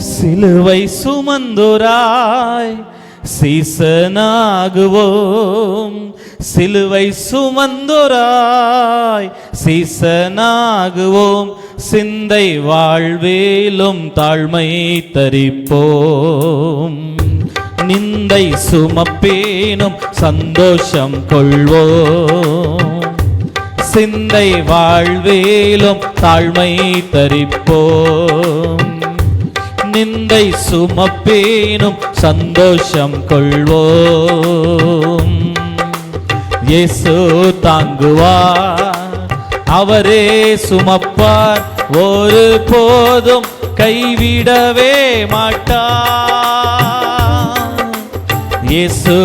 சிலுவை சுமந்தோராய் சீசனாகுவோம். சிலுவை சுமந்தோராய் சீசனாகுவோம். சிந்தை வாழ்வேலும் தாழ்மை தரிப்போம். நிந்தை சுமப்பேனும் சந்தோஷம் கொள்வோம். சிந்தை வாழ்வேலும் தாழ்மை தரிப்போம். நிந்தை சுமப்பேனும் சந்தோஷம் கொள்வோம். இயேசு தாங்குவார், அவரே சுமப்பார், ஒரு போதும் கைவிடவே மாட்டார். இயேசு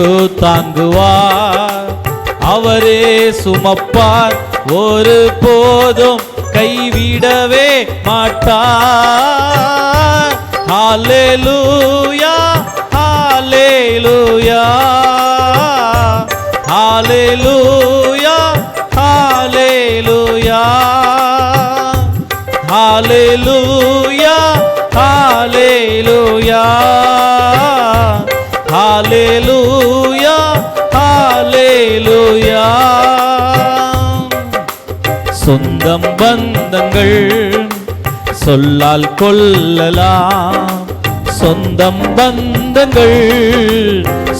தாங்குவார், அவரே சுமப்பார், ஒரு போதும் கைவிடவே மாட்டார். ஹல்லேலூயா ஹல்லேலூயா ஹல்லேலூயா ஹல்லேலூயா ஹல்லேலூயா ஹல்லேலூயா ஹல்லேலூயா ஹல்லேலூயா. சொந்தம் பந்தங்கள் சொல்லால் கொள்ளலாம். சொந்தம் பந்தங்கள்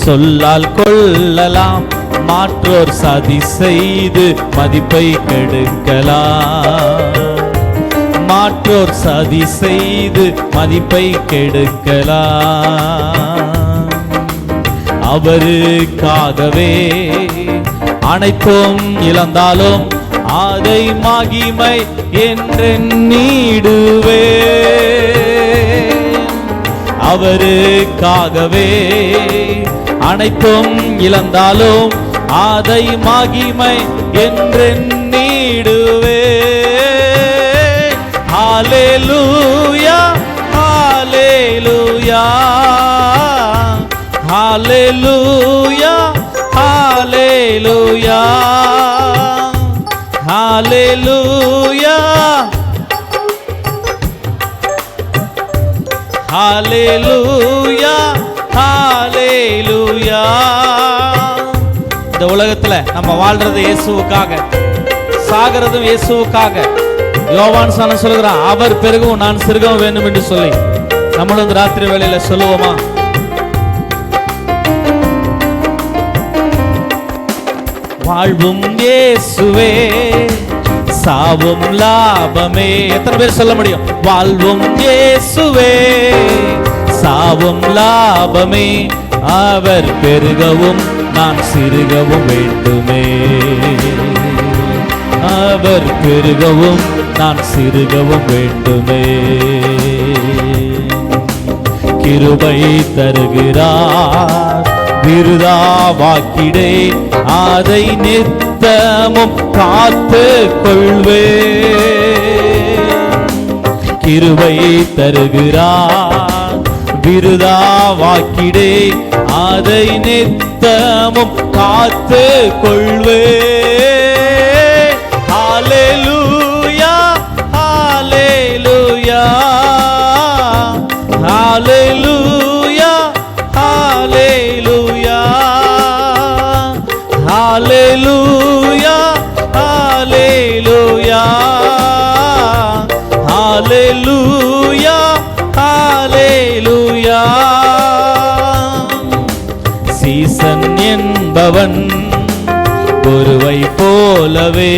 சொல்லால் கொள்ளலாம். மாற்றோர் சதி செய்து மதிப்பை கெடுக்கலாம். மாற்றோர் சதி செய்து மதிப்பை கெடுக்கலாம். அவருக்காகவே அனைத்தும் இழந்தாலும் அதை மகிமை என்றெண்ணிடுவே. அவருக்காகவே அனைத்தும் இழந்தாலும் அதை மகிமை என்றெண்ணிடுவே. ஹல்லேலூயா ஹல்லேலூயா ஹல்லேலூயா ஹல்லேலூயா ஹல்லேலூயா ஹல்லேலூயா ஹல்லேலூயா. இந்த உலகத்துல நம்ம வாழ்றது இயேசுவுக்காக, சாகிறதும் இயேசுவுக்காக. யோவான் சாணன் சொல்கிறான், அவர் பெருகவும் நான் சிறுகவும் வேண்டும் என்று சொல்லி. நம்மளும் இந்த ராத்திரி வேளையில சொல்லுவோமா? வாழ்வும் இயேசுவே, சாவும் லாபமே. எத்தனை பேர் சொல்ல முடியும்? வாழ்வும் இயேசுவே, சாவும் லாபமே. அவர் பெருகவும் நான் சிறுகவும் வேண்டுமே. அவர் பெருகவும் நான் சிறுகவும் வேண்டுமே. கிருபை தருகிறார், விருதா வாக்கிடே, அதை நித்தமும் காத்து கொள்வே. கிருபை தருகிறார், விருதா வாக்கிடே, அதை நித்தமும் காத்து கொள்வே. ஹல்லேலூயா ஹல்லேலூயா ஹல்லேலூயா ஹல்லேலூயா ஹல்லேலூயா ஹல்லேலூயா ஹல்லேலூயா ஹல்லேலூயா. சீசன் என்பவன் குருவை போலவே,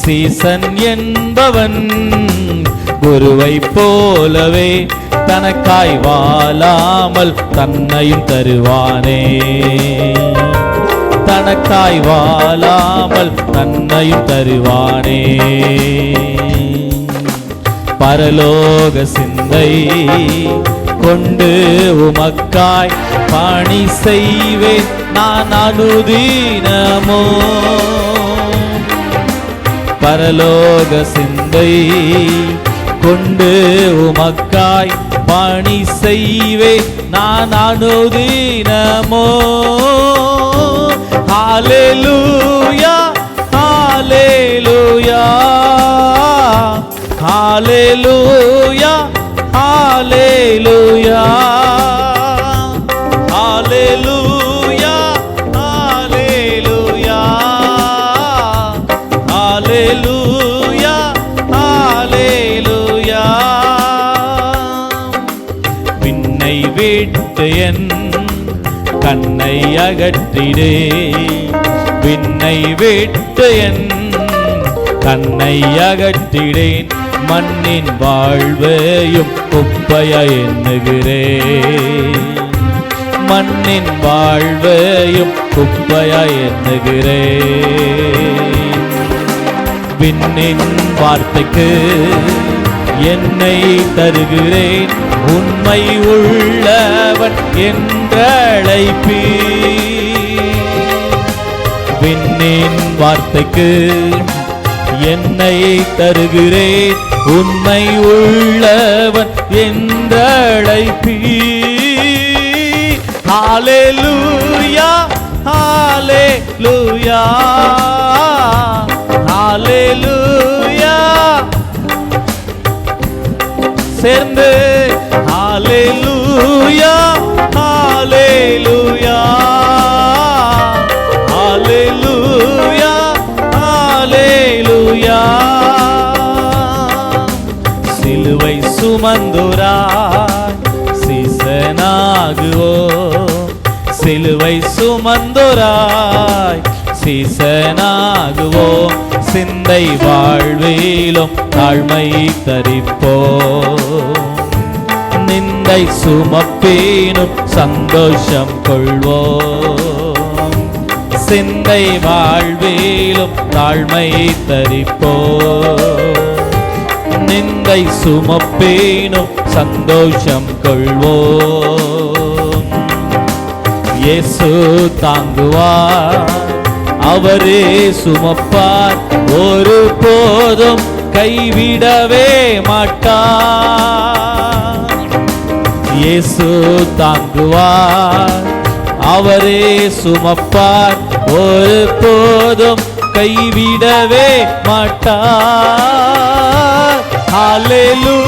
சீசன் என்பவன் குருவை போலவே, தனக்காய் வாழாமல் தன்னையும் தருவானே. தனக்காய் வாழாமல் தன்னையும் தருவானே. பரலோக சிந்தை கொண்டு உமக்காய் பணி செய்வேன் நான் அனுதினமோ. பரலோக சிந்தை கொண்டு உமக்காய் பணி செய்வேன் நான் அனுதினமோ. ஹல்லேலூயா ஹல்லேலூயா ஹல்லேலூயா ஹல்லேலூயா விட்டு என் கண்ணை அகற்றிடே, விண்ணை விட்டு என் கண்ணை அகற்றிடேன், மண்ணின் வாழ்வையும் குப்பையா எண்ணுகிறேன், மண்ணின் வாழ்வையும் குப்பையா எண்ணுகிறேன். விண்ணின் வார்த்தைக்கு என்னை தருகிறேன், உண்மை உள்ளவன் என்றழைப்பீ. விண்ணின் வார்த்தைக்கு என்னை தருகிறேன், உண்மை உள்ளவன் என்றழைப்பீ. ஹalleluya ஹalleluya ஹalleluya சேர்ந்து ஹalleluya ஹalleluya ஹalleluya ஹalleluya. சிலுவை சுமந்தோராய் சீசனாகுவோம், சிலுவை சுமந்தோராய் சீசனாகுவோம், சிந்தை வாழ்விலும் தாழ்மை தரிப்போம், நிந்தை சுமப்பேனும் சந்தோஷம் கொள்வோம், சிந்தை வாழ்விலும் தாழ்மை தரிப்போம், நிந்தை சுமப்பேனும் சந்தோஷம் கொள்வோம். இயேசு தாங்குவார், அவரே சுமப்பார், ஒரு போதும் கைவிடவே மாட்டார். இயேசு தாங்குவார், அவரே சுமப்பார், ஒரு போதும் கைவிடவே மாட்டார். ஹalleluya